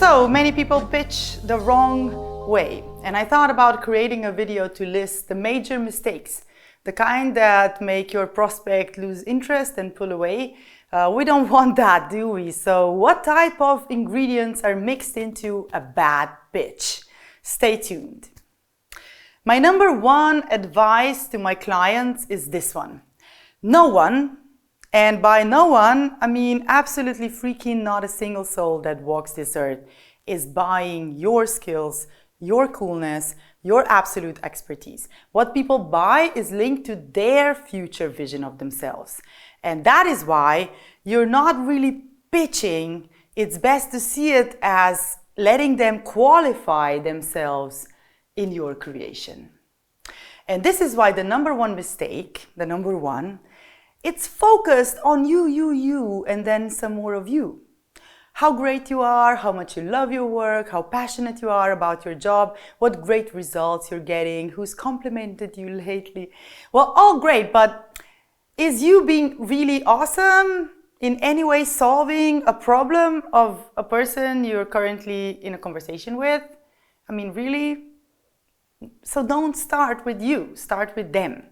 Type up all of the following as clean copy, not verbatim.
So many people pitch the wrong way, and I thought about creating a video to list the major mistakes, the kind that make your prospect lose interest and pull away. We don't want that, do we? So what type of ingredients are mixed into a bad pitch? Stay tuned. My number one advice to my clients is this one. No one, and by no one, I mean absolutely freaking not a single soul that walks this earth, is buying your skills, your coolness, your absolute expertise. What people buy is linked to their future vision of themselves. And that is why you're not really pitching. It's best to see it as letting them qualify themselves in your creation. And this is why the number one mistake, it's focused on you, and then some more of you. How great you are, how much you love your work, how passionate you are about your job, what great results you're getting, who's complimented you lately. Well, all great, but is you being really awesome in any way solving a problem of a person you're currently in a conversation with? I mean, really? So don't start with you, start with them.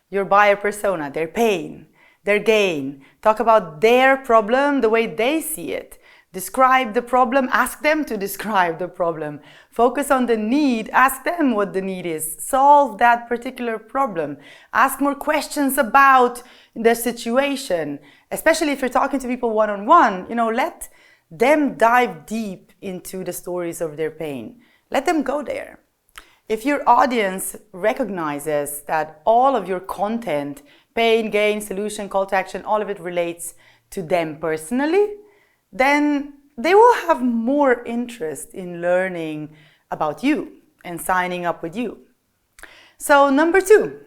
Your buyer persona, their pain, their gain. Talk about their problem the way they see it. Describe the problem, ask them to describe the problem. Focus on the need, ask them what the need is. Solve that particular problem. Ask more questions about the situation. Especially if you're talking to people one-on-one, let them dive deep into the stories of their pain. Let them go there. If your audience recognizes that all of your content, pain, gain, solution, call to action, all of it relates to them personally, then they will have more interest in learning about you and signing up with you. So number two,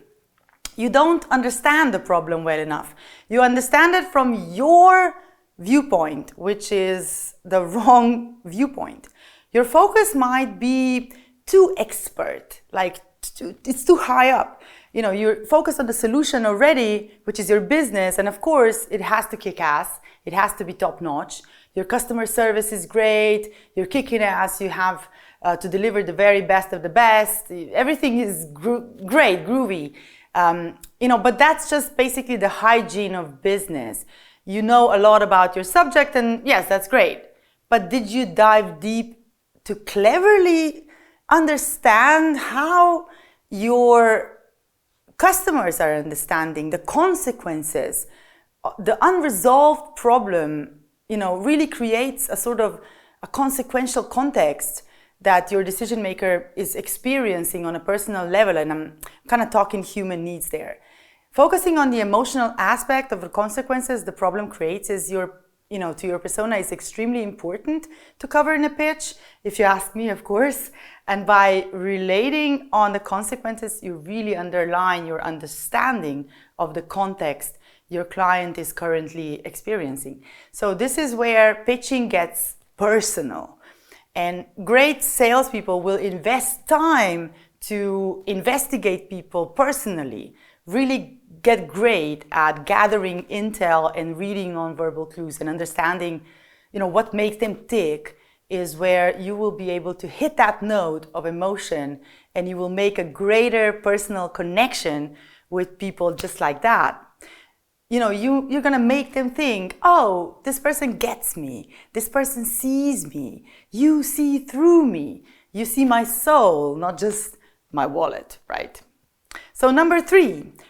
you don't understand the problem well enough. You understand it from your viewpoint, which is the wrong viewpoint. Your focus might be too expert, it's too high up. You're focused on the solution already, which is your business, and of course it has to kick ass, it has to be top notch. Your customer service is great, you're kicking ass, you have to deliver the very best of the best, everything is great, groovy. But that's just basically the hygiene of business. You know a lot about your subject, and yes, that's great. But did you dive deep to cleverly understand how your customers are understanding the consequences? The unresolved problem, really creates a sort of a consequential context that your decision maker is experiencing on a personal level, and I'm kind of talking human needs there. Focusing on the emotional aspect of the consequences the problem creates is to your persona is extremely important to cover in a pitch, if you ask me, of course. And by relating on the consequences, you really underline your understanding of the context your client is currently experiencing. So this is where pitching gets personal. And great salespeople will invest time to investigate people personally, really get great at gathering intel and reading on verbal clues and understanding, what makes them tick is where you will be able to hit that note of emotion, and you will make a greater personal connection with people just like that. You're gonna make them think, oh, this person gets me, this person sees me, you see through me, you see my soul, not just my wallet, right? So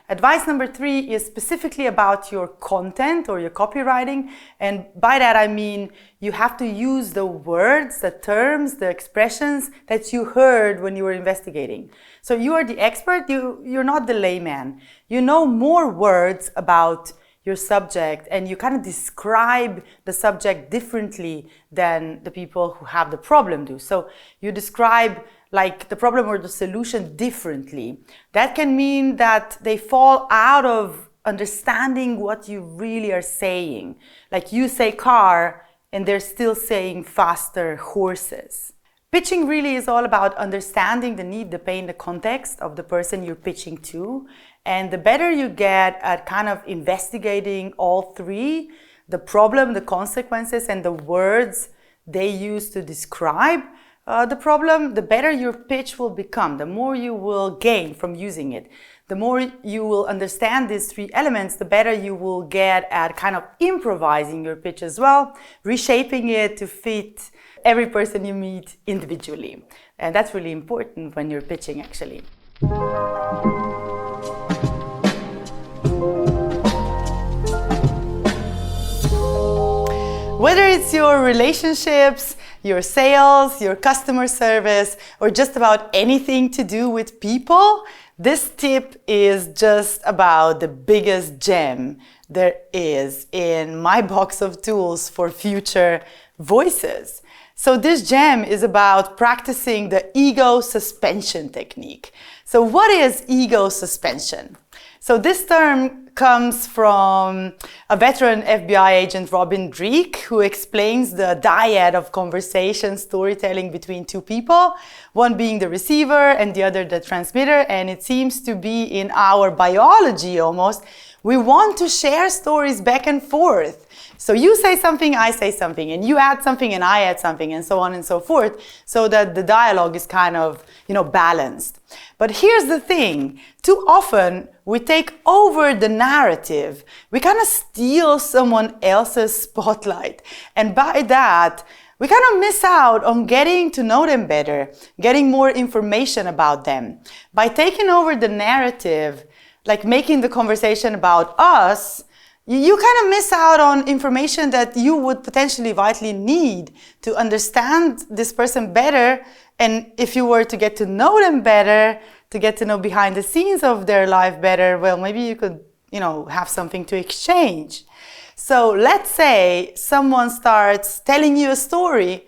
advice number three is specifically about your content or your copywriting. And by that I mean you have to use the words, the terms, the expressions that you heard when you were investigating. So you are the expert, you're not the layman. You know more words about your subject, and you kind of describe the subject differently than the people who have the problem do. So you describe the problem or the solution differently. That can mean that they fall out of understanding what you really are saying. Like you say car, and they're still saying faster horses. Pitching really is all about understanding the need, the pain, the context of the person you're pitching to. And the better you get at kind of investigating all three, the problem, the consequences, and the words they use to describe the problem, the better your pitch will become, the more you will gain from using it. The more you will understand these three elements, the better you will get at kind of improvising your pitch as well, reshaping it to fit every person you meet individually. And that's really important when you're pitching, actually. Whether it's your relationships, your sales, your customer service, or just about anything to do with people, this tip is just about the biggest gem there is in my box of tools for future voices. So this gem is about practicing the ego suspension technique. So what is ego suspension? So this term comes from a veteran FBI agent, Robin Dreek, who explains the dyad of conversation storytelling between two people, one being the receiver and the other the transmitter. And it seems to be in our biology almost. We want to share stories back and forth. So you say something, I say something, and you add something and I add something, and so on and so forth, so that the dialogue is kind of, balanced. But here's the thing. Too often, we take over the narrative. We kind of steal someone else's spotlight. And by that, we kind of miss out on getting to know them better, getting more information about them. By taking over the narrative, like making the conversation about us, you kind of miss out on information that you would potentially vitally need to understand this person better. And if you were to get to know them better, to get to know behind the scenes of their life better, well, maybe you could, have something to exchange. So let's say someone starts telling you a story.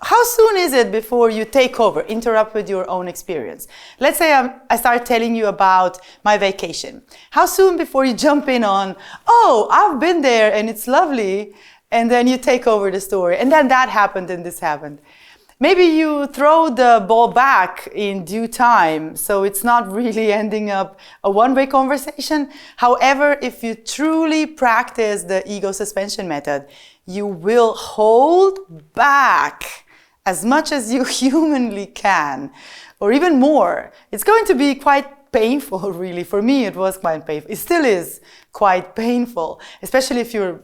How soon is it before you take over, interrupt with your own experience? Let's say I start telling you about my vacation. How soon before you jump in on, oh, I've been there and it's lovely, and then you take over the story, and then that happened and this happened. Maybe you throw the ball back in due time, so it's not really ending up a one-way conversation. However, if you truly practice the ego suspension method, you will hold back as much as you humanly can, or even more. It's going to be quite painful, really. For me, it was quite painful. It still is quite painful, especially if you're,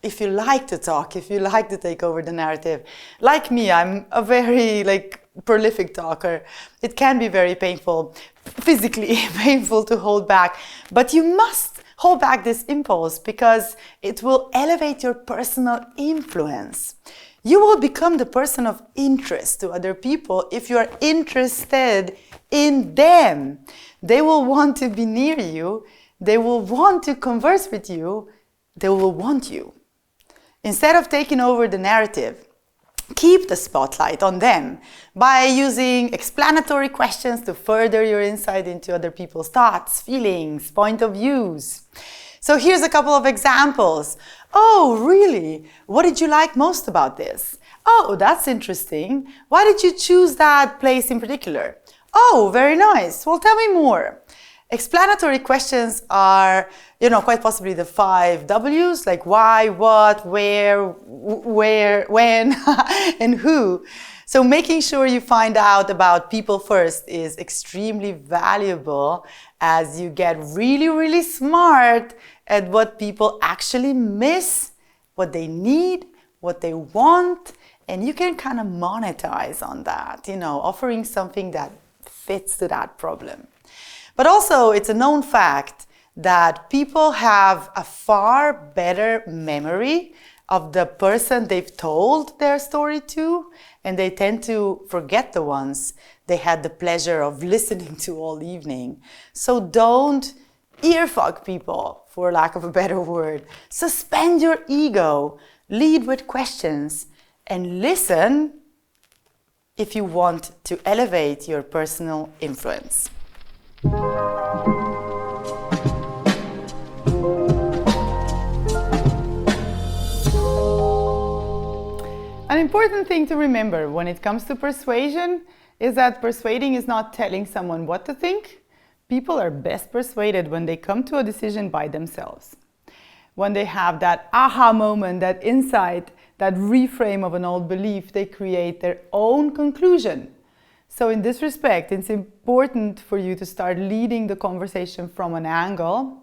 if you like to talk, if you like to take over the narrative. Like me, I'm a very prolific talker. It can be very painful, physically painful to hold back, but you must hold back this impulse because it will elevate your personal influence. You will become the person of interest to other people if you are interested in them. They will want to be near you. They will want to converse with you. They will want you. Instead of taking over the narrative, keep the spotlight on them by using explanatory questions to further your insight into other people's thoughts, feelings, point of views. So here's a couple of examples. Oh, really? What did you like most about this? Oh, that's interesting. Why did you choose that place in particular? Oh, very nice. Well, tell me more. Explanatory questions are, quite possibly the 5 W's, like why, what, where, when, and who. So making sure you find out about people first is extremely valuable as you get really, really smart at what people actually miss, what they need, what they want, and you can kind of monetize on that, offering something that fits to that problem. But also, it's a known fact that people have a far better memory of the person they've told their story to, and they tend to forget the ones they had the pleasure of listening to all evening. So don't earfuck people, for lack of a better word. Suspend your ego, lead with questions, and listen if you want to elevate your personal influence. An important thing to remember when it comes to persuasion is that persuading is not telling someone what to think. People are best persuaded when they come to a decision by themselves. When they have that aha moment, that insight that reframe of an old belief, they create their own conclusion. So in this respect, it's important for you to start leading the conversation from an angle.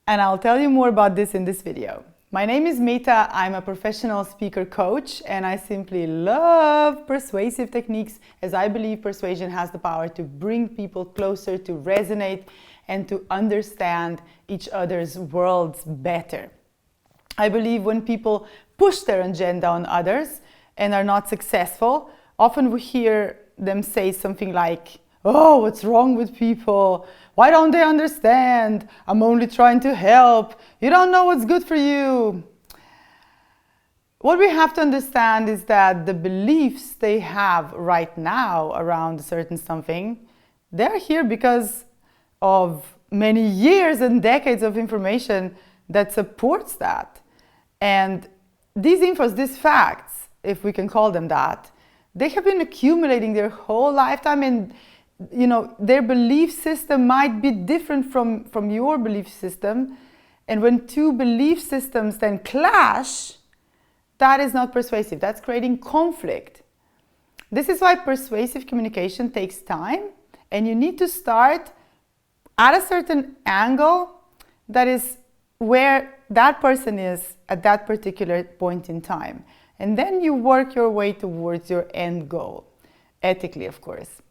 And I'll tell you more about this in this video. My name is Meta. I'm a professional speaker coach, and I simply love persuasive techniques, as I believe persuasion has the power to bring people closer, to resonate, and to understand each other's worlds better. I believe when people push their agenda on others and are not successful, often we hear them say something like, "Oh, what's wrong with people? Why don't they understand? I'm only trying to help. You don't know what's good for you." What we have to understand is that the beliefs they have right now around a certain something, they're here because of many years and decades of information that supports that. And these infos, these facts, if we can call them that, they have been accumulating their whole lifetime, and their belief system might be different from your belief system. And when two belief systems then clash, that is not persuasive. That's creating conflict. This is why persuasive communication takes time, and you need to start at a certain angle that is where that person is at that particular point in time. And then you work your way towards your end goal, ethically, of course.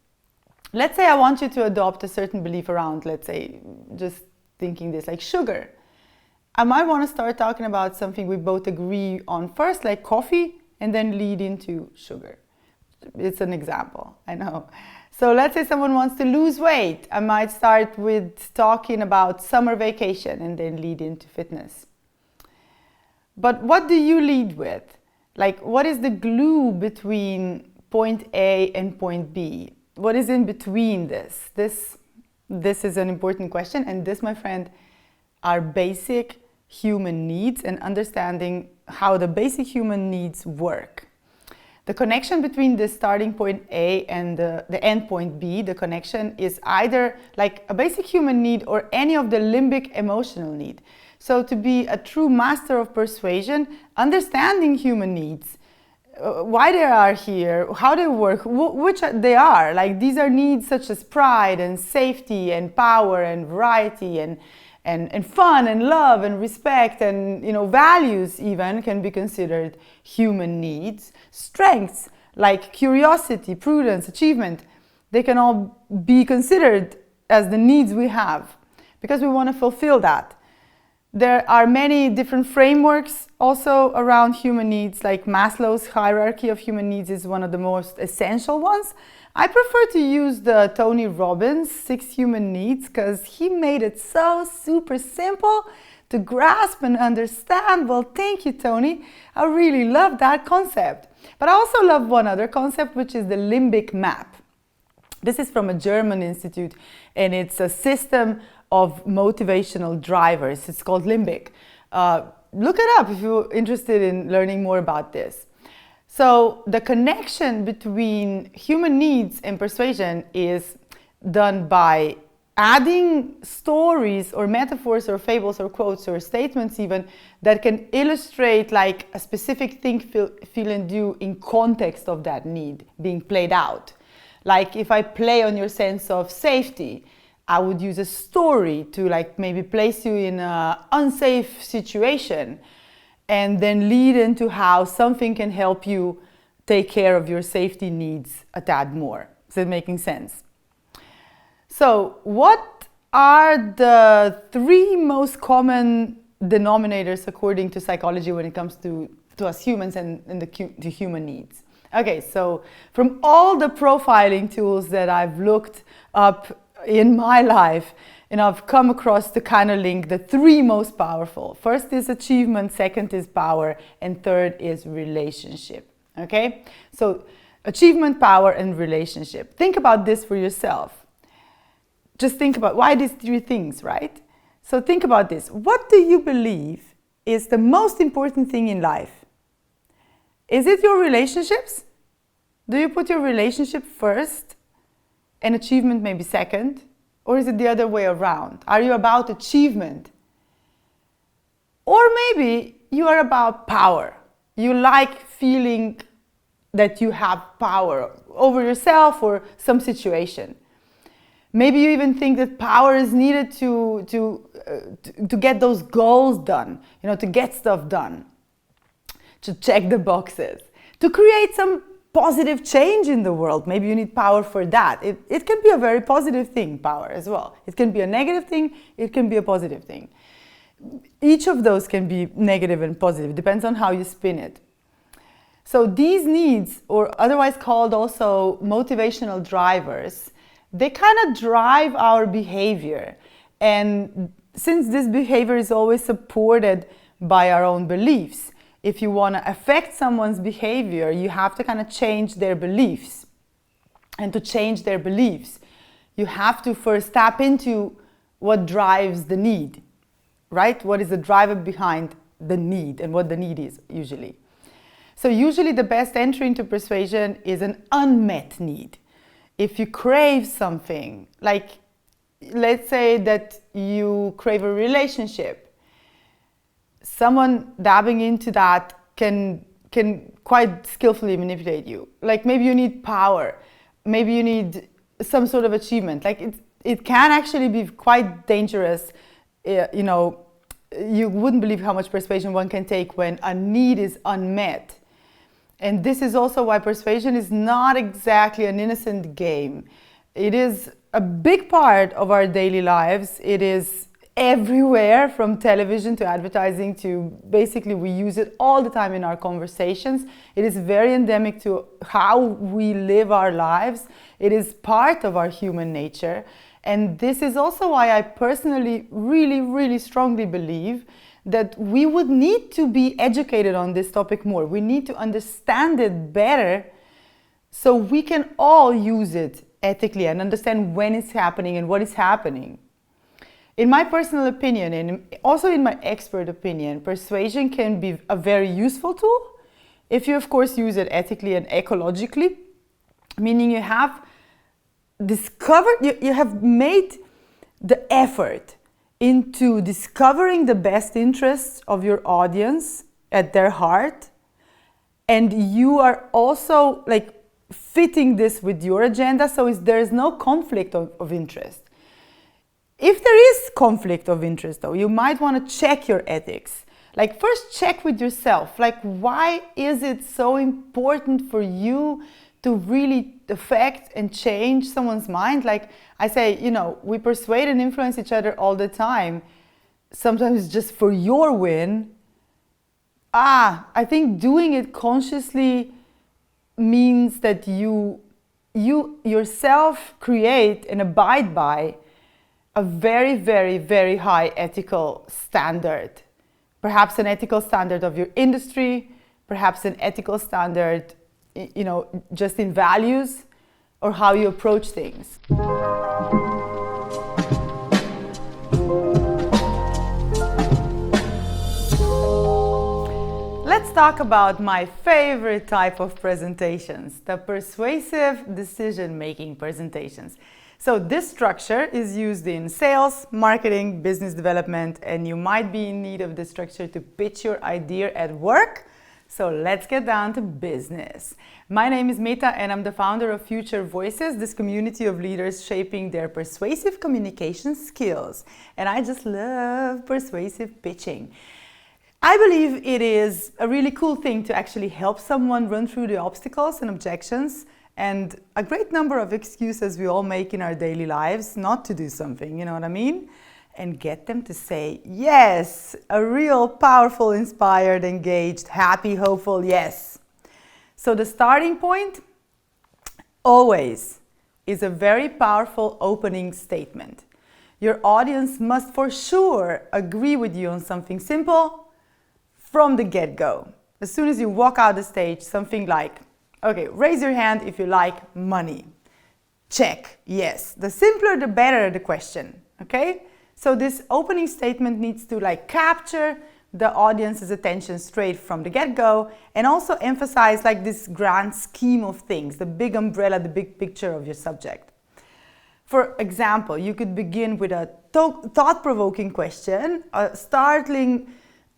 Let's say I want you to adopt a certain belief around, let's say, just thinking this, like sugar. I might want to start talking about something we both agree on first, like coffee, and then lead into sugar. It's an example, I know. So let's say someone wants to lose weight. I might start with talking about summer vacation and then lead into fitness. But what do you lead with? Like, what is the glue between point A and point B? What is in between this? This is an important question, and this, my friend, are basic human needs and understanding how the basic human needs work. The connection between the starting point A and the end point B, the connection is either like a basic human need or any of the limbic emotional need. So to be a true master of persuasion, understanding human needs, why they are here, how they work, which they are. Like, these are needs such as pride and safety and power and variety and fun and love and respect and values even can be considered human needs. Strengths like curiosity, prudence, achievement, they can all be considered as the needs we have because we want to fulfill that. There are many different frameworks also around human needs, like Maslow's hierarchy of human needs is one of the most essential ones. I prefer to use the Tony Robbins 6 human needs because he made it so super simple to grasp and understand. Well, thank you, Tony. I really love that concept. But I also love one other concept, which is the limbic map. This is from a German institute, and it's a system of motivational drivers. It's called limbic. Look it up if you're interested in learning more about this. So the connection between human needs and persuasion is done by adding stories or metaphors or fables or quotes or statements even that can illustrate like a specific thing, feel and do in context of that need being played out. Like if I play on your sense of safety, I would use a story to like maybe place you in an unsafe situation and then lead into how something can help you take care of your safety needs a tad more. Is it making sense? So what are the 3 most common denominators according to psychology when it comes to us humans and the human needs? Okay, so from all the profiling tools that I've looked up in my life, and I've come across to kind of link the 3 most powerful. First is achievement, second is power, and third is relationship. Okay, so achievement, power, and relationship. Think about this for yourself. Just think about why these 3 things, right? So think about this. What do you believe is the most important thing in life? Is it your relationships? Do you put your relationship first and achievement maybe second? Or is it the other way around? Are you about achievement? Or maybe you are about power. You like feeling that you have power over yourself or some situation. Maybe you even think that power is needed to get those goals done, to get stuff done, to check the boxes, to create some positive change in the world. Maybe you need power for that. It can be a very positive thing, power as well. It can be a negative thing, it can be a positive thing. Each of those can be negative and positive, depends on how you spin it. So these needs, or otherwise called also motivational drivers, they kind of drive our behavior. And since this behavior is always supported by our own beliefs, if you want to affect someone's behavior, you have to kind of change their beliefs. And to change their beliefs, you have to first tap into what drives the need, right? What is the driver behind the need and what the need is usually. So usually the best entry into persuasion is an unmet need. If you crave something, like let's say that you crave a relationship, someone dabbing into that can quite skillfully manipulate you. Like maybe you need power, maybe you need some sort of achievement. Like it can actually be quite dangerous. You wouldn't believe how much persuasion one can take when a need is unmet. And this is also why persuasion is not exactly an innocent game. It is a big part of our daily lives. It is everywhere, from television to advertising to basically we use it all the time in our conversations. It is very endemic to how we live our lives. It is part of our human nature. And this is also why I personally really, really strongly believe that we would need to be educated on this topic more. We need to understand it better so we can all use it ethically and understand when it's happening and what is happening. In my personal opinion, and also in my expert opinion, persuasion can be a very useful tool if you, of course, use it ethically and ecologically, meaning you have discovered, you have made the effort into discovering the best interests of your audience at their heart, and you are also like fitting this with your agenda, so there is no conflict of interest. If there is conflict of interest though, you might want to check your ethics. Like first check with yourself, like why is it so important for you to really affect and change someone's mind? Like I say, we persuade and influence each other all the time. Sometimes just for your win. I think doing it consciously means that you yourself create and abide by a very, very, very high ethical standard. Perhaps an ethical standard of your industry, perhaps an ethical standard, just in values or how you approach things. Let's talk about my favorite type of presentations, the persuasive decision-making presentations. So this structure is used in sales, marketing, business development, and you might be in need of this structure to pitch your idea at work. So let's get down to business. My name is Meta and I'm the founder of Future Voices, this community of leaders shaping their persuasive communication skills. And I just love persuasive pitching. I believe it is a really cool thing to actually help someone run through the obstacles and objections and a great number of excuses we all make in our daily lives not to do something, you know what I mean? And get them to say yes, a real powerful, inspired, engaged, happy, hopeful yes. So the starting point always is a very powerful opening statement. Your audience must for sure agree with you on something simple from the get-go. As soon as you walk out the stage, something like, okay, raise your hand if you like money. Check, yes. The simpler the better the question, okay? So this opening statement needs to capture the audience's attention straight from the get-go and also emphasize this grand scheme of things, the big umbrella, the big picture of your subject. For example, you could begin with a thought-provoking question, a startling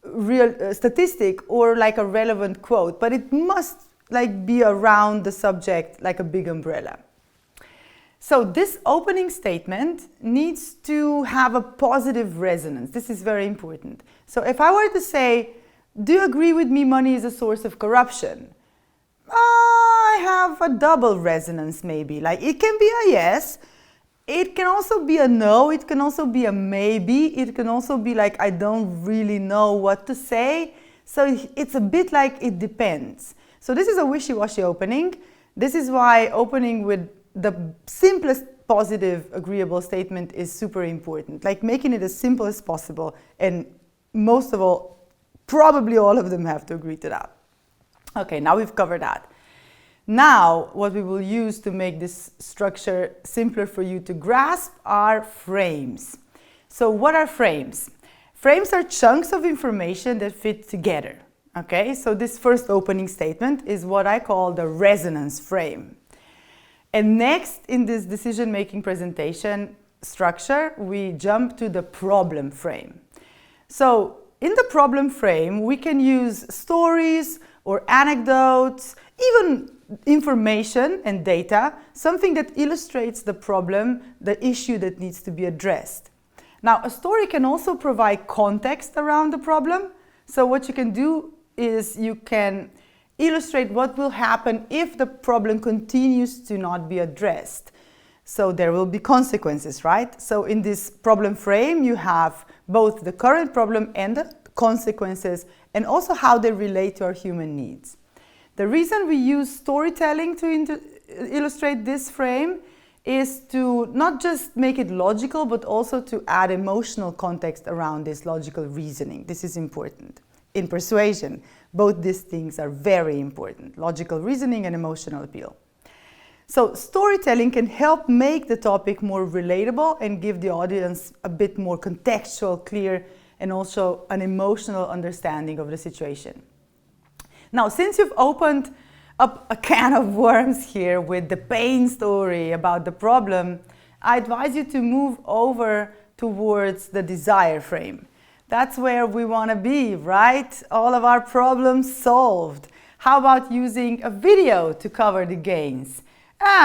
real statistic or like a relevant quote, but it must like be around the subject like a big umbrella. So this opening statement needs to have a positive resonance. This is very important. So if I were to say, do you agree with me money is a source of corruption? I have a double resonance maybe. Like it can be a yes, it can also be a no, it can also be a maybe, it can also be like I don't really know what to say. So it's a bit like it depends. So this is a wishy-washy opening. This is why opening with the simplest positive agreeable statement is super important, like making it as simple as possible, and most of all, probably all of them have to agree to that. Okay, now we've covered that. Now what we will use to make this structure simpler for you to grasp are frames. So what are frames? Frames are chunks of information that fit together. Okay, so this first opening statement is what I call the resonance frame. And next in this decision-making presentation structure, we jump to the problem frame. So in the problem frame, we can use stories or anecdotes, even information and data, something that illustrates the problem, the issue that needs to be addressed. Now, a story can also provide context around the problem. So what you can do is you can illustrate what will happen if the problem continues to not be addressed. So there will be consequences, right? So in this problem frame, you have both the current problem and the consequences, and also how they relate to our human needs. The reason we use storytelling to illustrate this frame is to not just make it logical, but also to add emotional context around this logical reasoning. This is important. In persuasion, both these things are very important, logical reasoning and emotional appeal. So storytelling can help make the topic more relatable and give the audience a bit more contextual, clear, and also an emotional understanding of the situation. Now, since you've opened up a can of worms here with the pain story about the problem, I advise you to move over towards the desire frame. That's where we want to be, right? All of our problems solved. How about using a video to cover the gains?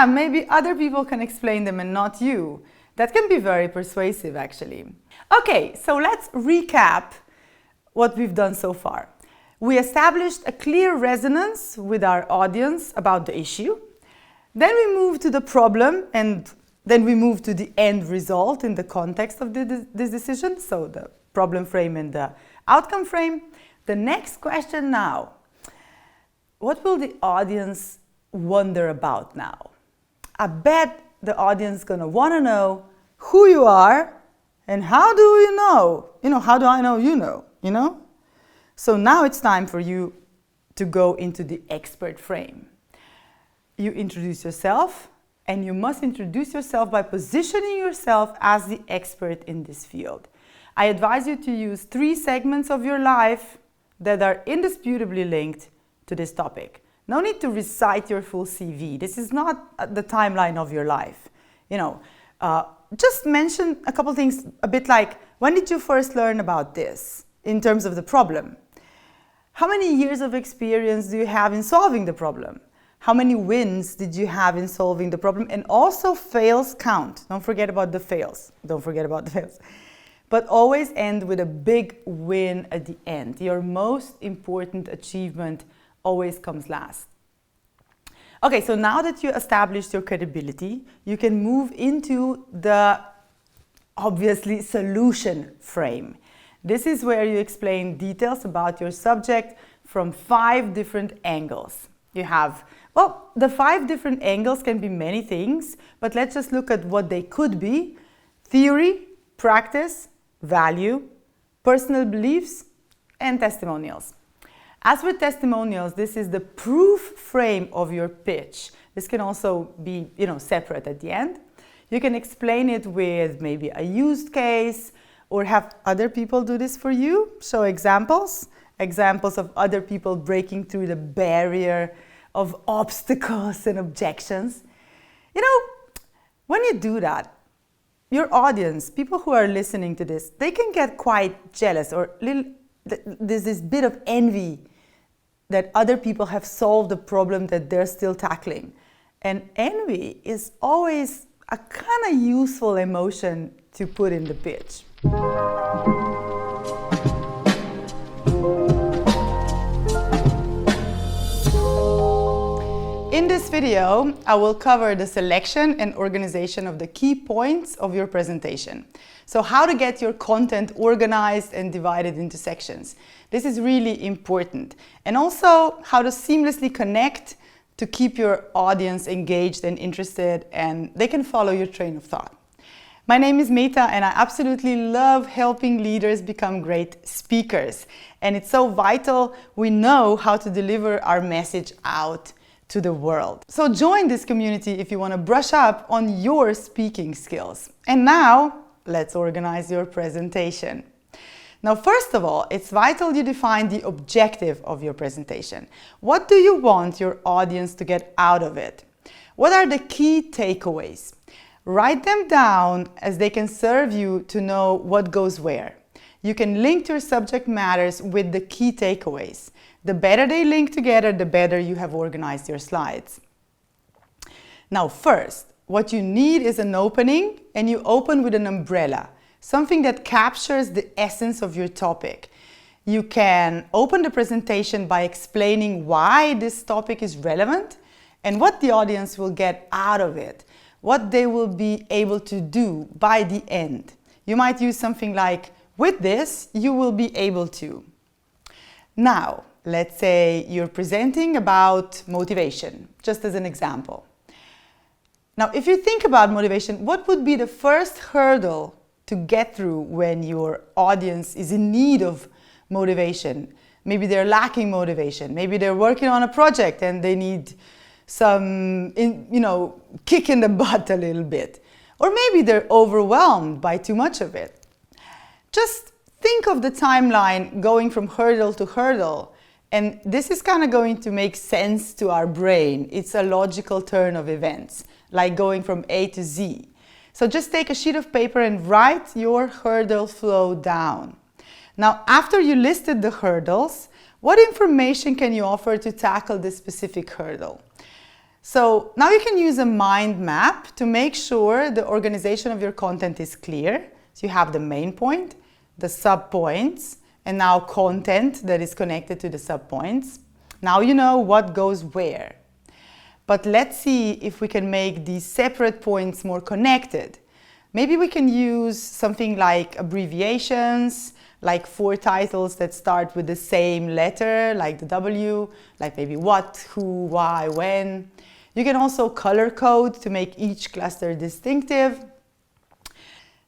Maybe other people can explain them and not you. That can be very persuasive, actually. Okay, so let's recap what we've done so far. We established a clear resonance with our audience about the issue. Then we moved to the problem, and then we moved to the end result in the context of this decision, so the problem frame and the outcome frame. The next question now, what will the audience wonder about now? I bet the audience is going to want to know who you are and how do you know? How do I know you know? So now it's time for you to go into the expert frame. You introduce yourself, and you must introduce yourself by positioning yourself as the expert in this field. I advise you to use 3 segments of your life that are indisputably linked to this topic. No need to recite your full CV. This is not the timeline of your life. Just mention a couple things, a bit like, when did you first learn about this in terms of the problem? How many years of experience do you have in solving the problem? How many wins did you have in solving the problem? And also fails count. Don't forget about the fails. But always end with a big win at the end. Your most important achievement always comes last. Okay, so now that you established your credibility, you can move into the, obviously, solution frame. This is where you explain details about your subject from 5 different angles. You have, the 5 different angles can be many things, but let's just look at what they could be: theory, practice, value, personal beliefs, and testimonials. As with testimonials, this is the proof frame of your pitch. This can also be, separate at the end. You can explain it with maybe a used case, or have other people do this for you. Show examples of other people breaking through the barrier of obstacles and objections. When you do that, your audience, people who are listening to this, they can get quite jealous or there's this bit of envy that other people have solved the problem that they're still tackling. And envy is always a kind of useful emotion to put in the pitch. In this video, I will cover the selection and organization of the key points of your presentation. So how to get your content organized and divided into sections. This is really important. And also how to seamlessly connect to keep your audience engaged and interested, and they can follow your train of thought. My name is Meta, and I absolutely love helping leaders become great speakers. And it's so vital we know how to deliver our message out to the world. So join this community if you want to brush up on your speaking skills. And now, let's organize your presentation. Now, first of all, it's vital you define the objective of your presentation. What do you want your audience to get out of it? What are the key takeaways? Write them down as they can serve you to know what goes where. You can link your subject matters with the key takeaways. The better they link together, the better you have organized your slides. Now, first, what you need is an opening, and you open with an umbrella, something that captures the essence of your topic. You can open the presentation by explaining why this topic is relevant and what the audience will get out of it, what they will be able to do by the end. You might use something like, with this, you will be able to. Now, let's say you're presenting about motivation, just as an example. Now, if you think about motivation, what would be the first hurdle to get through when your audience is in need of motivation? Maybe they're lacking motivation. Maybe they're working on a project and they need some, kick in the butt a little bit. Or maybe they're overwhelmed by too much of it. Just think of the timeline going from hurdle to hurdle. And this is kind of going to make sense to our brain. It's a logical turn of events, like going from A to Z. So just take a sheet of paper and write your hurdle flow down. Now, after you listed the hurdles, what information can you offer to tackle this specific hurdle? So now you can use a mind map to make sure the organization of your content is clear. So you have the main point, the sub-points, and now content that is connected to the sub-points. Now you know what goes where. But let's see if we can make these separate points more connected. Maybe we can use something like abbreviations, like 4 titles that start with the same letter, like the W, like maybe what, who, why, when. You can also color code to make each cluster distinctive.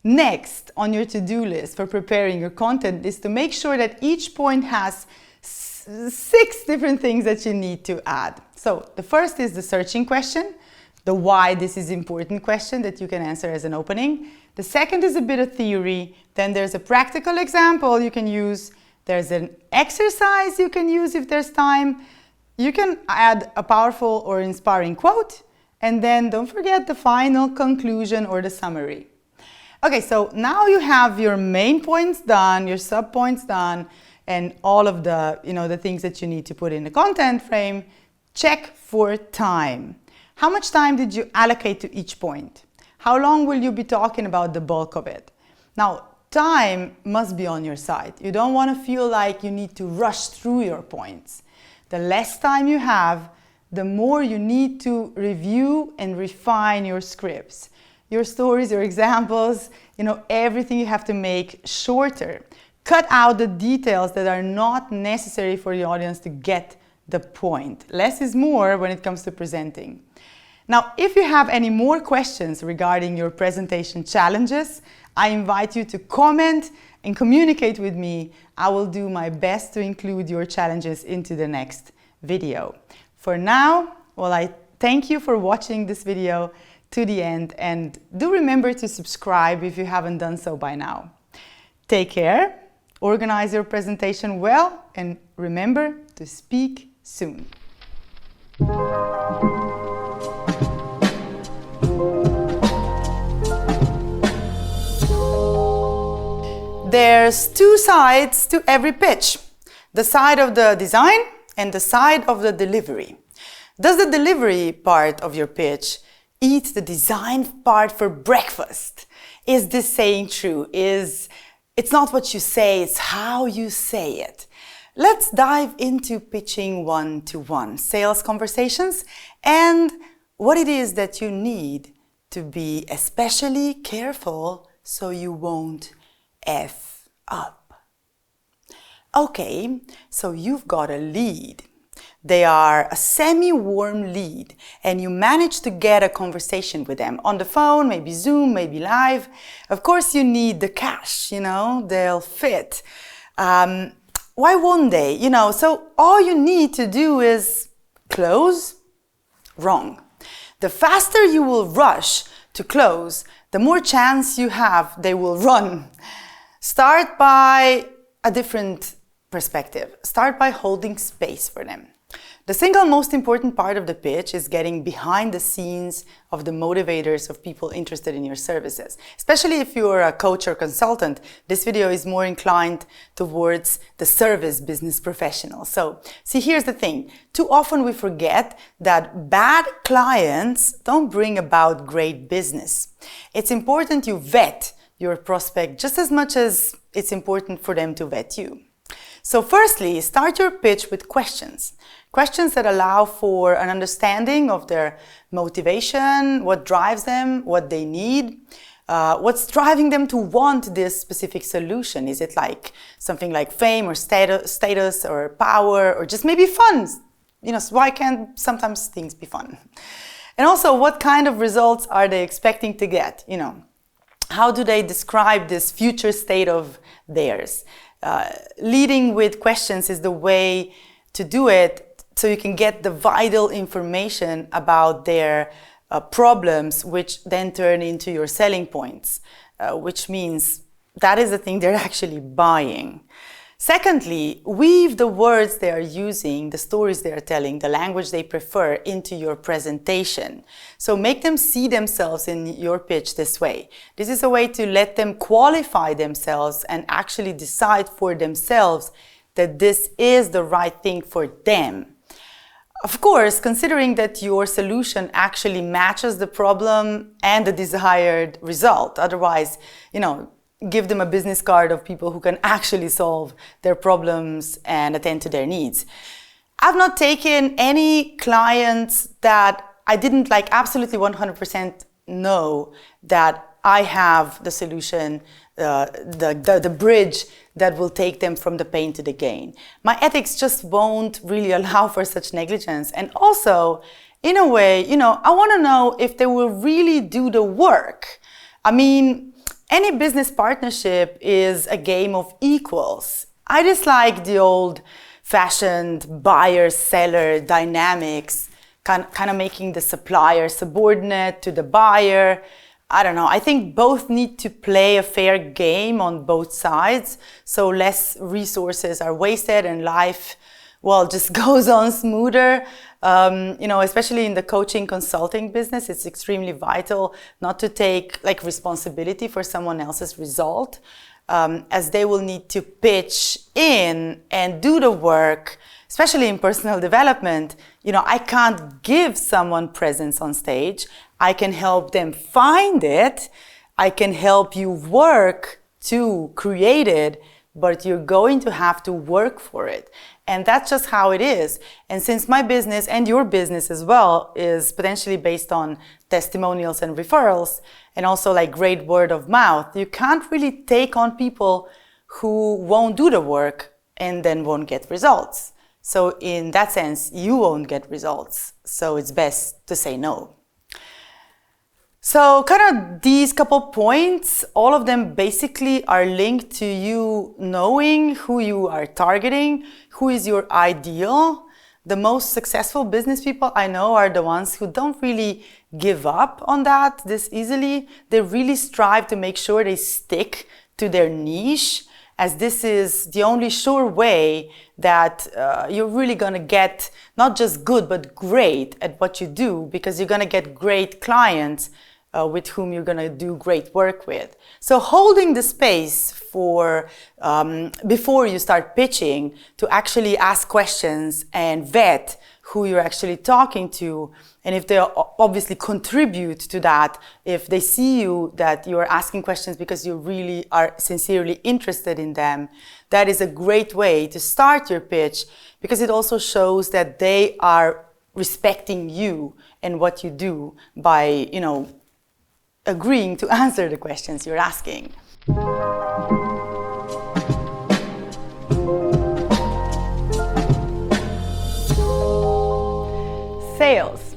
Next on your to-do list for preparing your content is to make sure that each point has 6 different things that you need to add. So the first is the searching question, the why this is important question that you can answer as an opening. The second is a bit of theory. Then there's a practical example you can use. There's an exercise you can use if there's time. You can add a powerful or inspiring quote. And then don't forget the final conclusion or the summary. Okay, so now you have your main points done, your sub-points done, and all of the, the things that you need to put in the content frame. Check for time. How much time did you allocate to each point? How long will you be talking about the bulk of it? Now, time must be on your side. You don't want to feel like you need to rush through your points. The less time you have, the more you need to review and refine your scripts. Your stories, your examples, everything you have to make shorter. Cut out the details that are not necessary for the audience to get the point. Less is more when it comes to presenting. Now, if you have any more questions regarding your presentation challenges, I invite you to comment and communicate with me. I will do my best to include your challenges into the next video. For now, I thank you for watching this video to the end, and do remember to subscribe if you haven't done so by now. Take care, organize your presentation well, and remember to speak soon. there's two sides to every pitch. The side of the design and the side of the delivery. Does the delivery part of your pitch eat the design part for breakfast? Is this saying true? It's not what you say, it's how you say it. Let's dive into pitching one-to-one sales conversations and what it is that you need to be especially careful so you won't F up. Okay, so you've got a lead. They are a semi-warm lead and you manage to get a conversation with them on the phone, maybe Zoom, maybe live. Of course you need the cash, they'll fit. Why won't they? So all you need to do is close. Wrong. The faster you will rush to close, the more chance you have they will run. Start by a different perspective. Start by holding space for them. The single most important part of the pitch is getting behind the scenes of the motivators of people interested in your services. Especially if you're a coach or consultant, this video is more inclined towards the service business professional. So, see, here's the thing. Too often we forget that bad clients don't bring about great business. It's important you vet your prospect just as much as it's important for them to vet you. So firstly, start your pitch with questions. Questions that allow for an understanding of their motivation, what drives them, what they need, what's driving them to want this specific solution. Is it like something like fame or status or power or just maybe fun? Why can't sometimes things be fun? And also, what kind of results are they expecting to get? How do they describe this future state of theirs? Leading with questions is the way to do it so you can get the vital information about their problems, which then turn into your selling points, which means that is the thing they're actually buying. Secondly, weave the words they are using, the stories they are telling, the language they prefer into your presentation. So make them see themselves in your pitch this way. This is a way to let them qualify themselves and actually decide for themselves that this is the right thing for them. Of course, considering that your solution actually matches the problem and the desired result. Otherwise, give them a business card of people who can actually solve their problems and attend to their needs. I've not taken any clients that I didn't absolutely 100% know that I have the solution, the bridge that will take them from the pain to the gain. My ethics just won't really allow for such negligence. And also, in a way, I want to know if they will really do the work. Any business partnership is a game of equals. I dislike the old-fashioned buyer-seller dynamics, kind of making the supplier subordinate to the buyer. I don't know. I think both need to play a fair game on both sides, so less resources are wasted and life, just goes on smoother. Especially in the coaching consulting business, it's extremely vital not to take responsibility for someone else's result, as they will need to pitch in and do the work, especially in personal development. I can't give someone presence on stage. I can help them find it. I can help you work to create it, but you're going to have to work for it. And that's just how it is. And since my business and your business as well is potentially based on testimonials and referrals and also great word of mouth, you can't really take on people who won't do the work and then won't get results. So in that sense, you won't get results. So it's best to say no. So kind of these couple points, all of them basically are linked to you knowing who you are targeting, who is your ideal. The most successful business people I know are the ones who don't really give up on that this easily. They really strive to make sure they stick to their niche, as this is the only sure way that you're really going to get not just good but great at what you do, because you're going to get great clients with whom you're going to do great work with. So holding the space for before you start pitching to actually ask questions and vet who you're actually talking to, and if they obviously contribute to that, if they see you that you're asking questions because you really are sincerely interested in them, that is a great way to start your pitch, because it also shows that they are respecting you and what you do by, you know, agreeing to answer the questions you're asking. Sales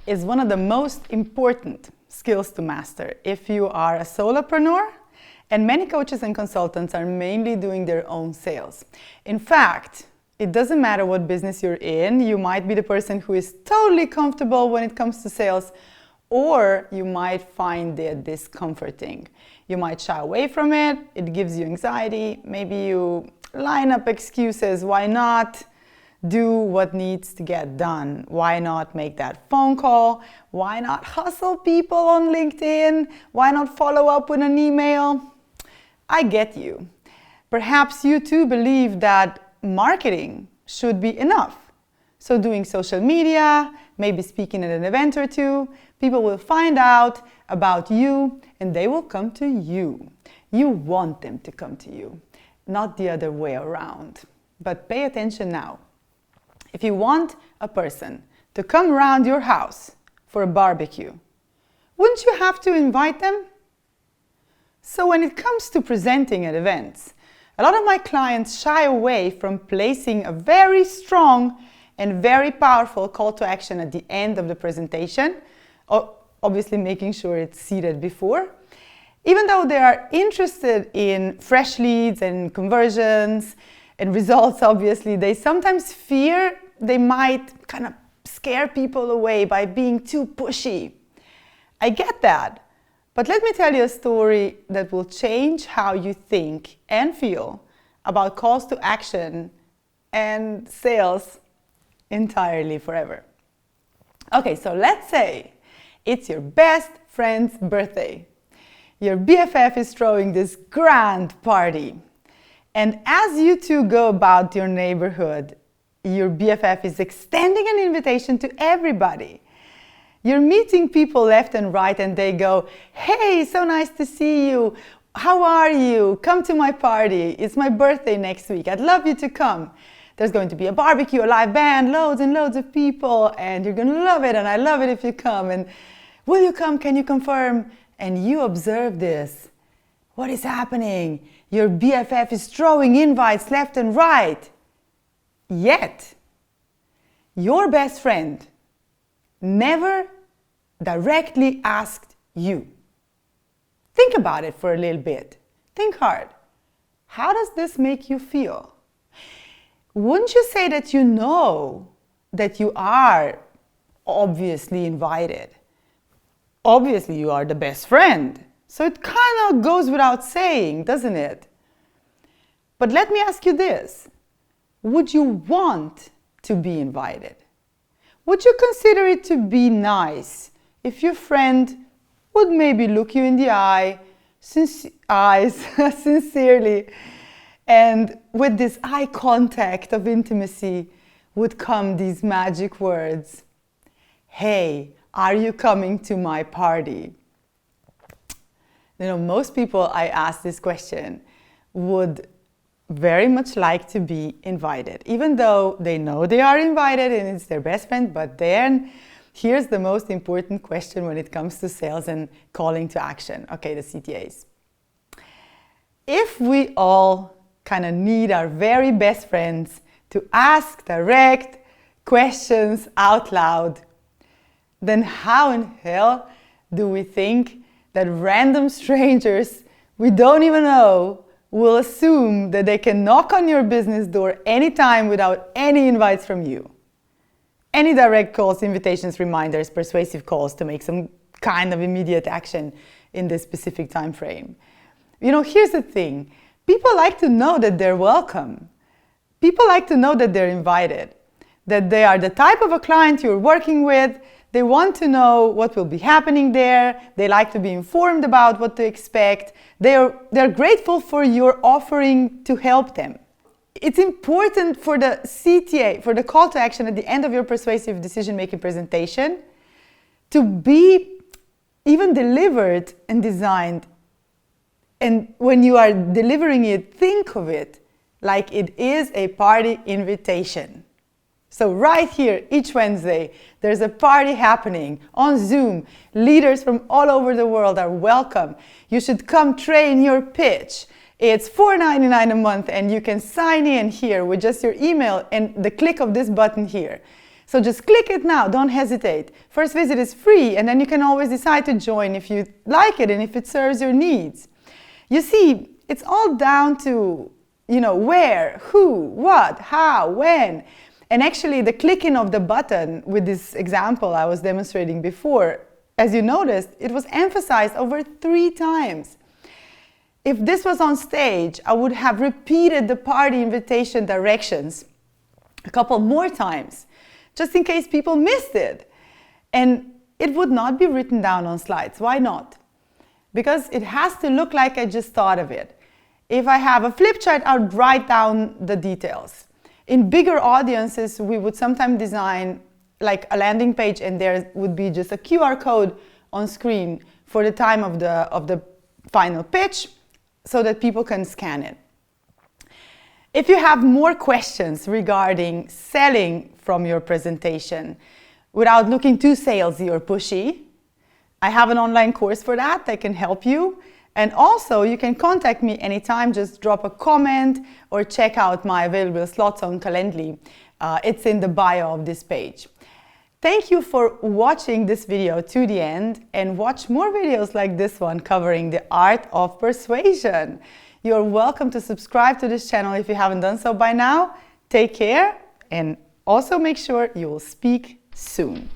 is one of the most important skills to master if you are a solopreneur, and many coaches and consultants are mainly doing their own sales. In fact, it doesn't matter what business you're in. You might be the person who is totally comfortable when it comes to sales, or you might find it discomforting. You might shy away from it. It gives you anxiety. Maybe you line up excuses. Why not do what needs to get done? Why not make that phone call? Why not hustle people on LinkedIn? Why not follow up with an email? I get you. Perhaps you too believe that marketing should be enough. So doing social media, maybe speaking at an event or two, people will find out about you and they will come to you. You want them to come to you, not the other way around. But pay attention now. If you want a person to come around your house for a barbecue, wouldn't you have to invite them? So when it comes to presenting at events, a lot of my clients shy away from placing a very strong and very powerful call to action at the end of the presentation, obviously making sure it's seated before. Even though they are interested in fresh leads and conversions and results, obviously, they sometimes fear they might kind of scare people away by being too pushy. I get that, but let me tell you a story that will change how you think and feel about calls to action and sales entirely forever. Okay, so let's say it's your best friend's birthday. Your BFF is throwing this grand party. And as you two go about your neighborhood, your BFF is extending an invitation to everybody. You're meeting people left and right and they go, "Hey, so nice to see you. How are you? Come to my party. It's my birthday next week. I'd love you to come. There's going to be a barbecue, a live band, loads and loads of people, and you're going to love it, and I love it if you come. And will you come? Can you confirm?" And you observe this. What is happening? Your BFF is throwing invites left and right. Yet, your best friend never directly asked you. Think about it for a little bit. Think hard. How does this make you feel? Wouldn't you say that you know that you are obviously invited? Obviously, you are the best friend. So it kind of goes without saying, doesn't it? But let me ask you this. Would you want to be invited? Would you consider it to be nice if your friend would maybe look you in the eyes sincerely, and with this eye contact of intimacy would come these magic words, "Hey, are you coming to my party?" You know, most people I ask this question would very much like to be invited, even though they know they are invited and it's their best friend. But then here's the most important question when it comes to sales and calling to action. Okay, the CTAs. If we all kind of need our very best friends to ask direct questions out loud, then how in hell do we think that random strangers we don't even know will assume that they can knock on your business door anytime without any invites from you? Any direct calls, invitations, reminders, persuasive calls to make some kind of immediate action in this specific time frame. You know, here's the thing. People like to know that they're welcome. People like to know that they're invited, that they are the type of a client you're working with, They want to know what will be happening there. They like to be informed about what to expect. They're grateful for your offering to help them. It's important for the CTA, for the call to action at the end of your persuasive decision-making presentation, to be even delivered and designed. And when you are delivering it, think of it like it is a party invitation. So right here, each Wednesday, there's a party happening on Zoom. Leaders from all over the world are welcome. You should come train your pitch. It's $4.99 a month, and you can sign in here with just your email and the click of this button here. So just click it now, don't hesitate. First visit is free, and then you can always decide to join if you like it and if it serves your needs. You see, it's all down to, where, who, what, how, when. And actually, the clicking of the button with this example I was demonstrating before, as you noticed, it was emphasized over 3 times. If this was on stage, I would have repeated the party invitation directions a couple more times, just in case people missed it. And it would not be written down on slides. Why not? Because it has to look like I just thought of it. If I have a flip chart, I would write down the details. In bigger audiences, we would sometimes design like a landing page, and there would be just a QR code on screen for the time of the final pitch so that people can scan it. If you have more questions regarding selling from your presentation without looking too salesy or pushy, I have an online course for that can help you. And also, you can contact me anytime. Just drop a comment or check out my available slots on Calendly. It's in the bio of this page. Thank you for watching this video to the end, and watch more videos like this one covering the art of persuasion. You're welcome to subscribe to this channel if you haven't done so by now. Take care, and also make sure you will speak soon.